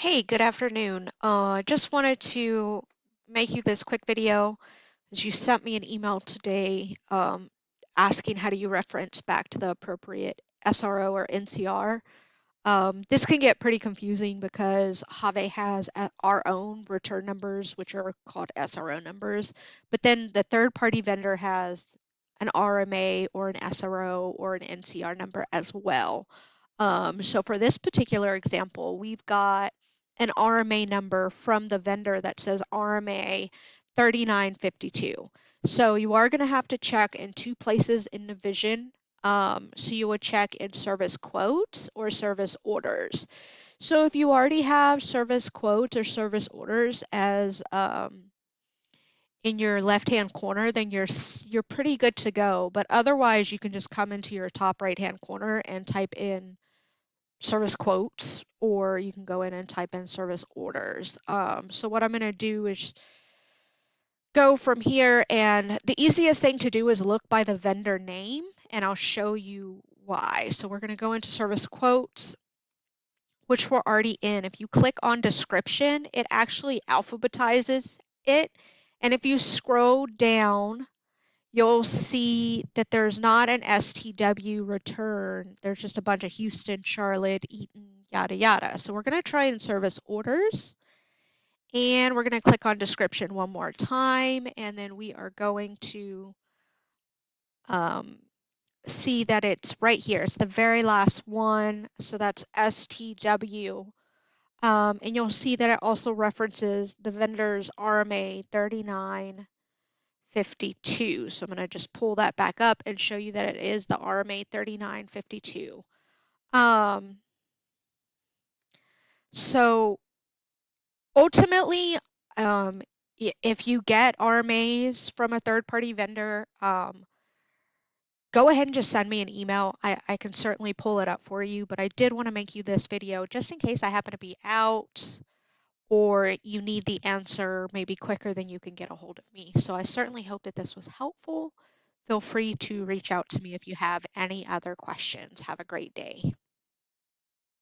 Hey, good afternoon. Just wanted to make you this quick video as you sent me an email today asking how do you reference back to the appropriate SRO or NCR. This can get pretty confusing because Have has our own return numbers, which are called SRO numbers, but then the third-party vendor has an RMA or an SRO or an NCR number as well. So for this particular example, we've got an RMA number from the vendor that says RMA 3952. So you are going to have to check in two places in the vision. So you would check in service quotes or service orders. So if you already have service quotes or service orders as in your left-hand corner, then you're pretty good to go. But otherwise, you can just come into your top right-hand corner and type in service quotes, or you can go in and type in service orders. So what I'm going to do is go from here, and the easiest thing to do is look by the vendor name, and I'll show you why. So we're going to go into service quotes, which we're already in. If you click on description, it actually alphabetizes it. And if you scroll down, you'll see that there's not an STW return. There's just a bunch of Houston, Charlotte, Eaton, yada, yada. So we're going to try and service orders. And we're going to click on description one more time. And then we are going to see that it's right here. It's the very last one. So that's STW. And you'll see that it also references the vendor's RMA 3952. So I'm going to just pull that back up and show you that it is the RMA 3952. So ultimately, if you get RMAs from a third-party vendor, go ahead and just send me an email. I can certainly pull it up for you, but I did want to make you this video just in case I happen to be out or you need the answer maybe quicker than you can get a hold of me. So I certainly hope that this was helpful. Feel free to reach out to me if you have any other questions. Have a great day.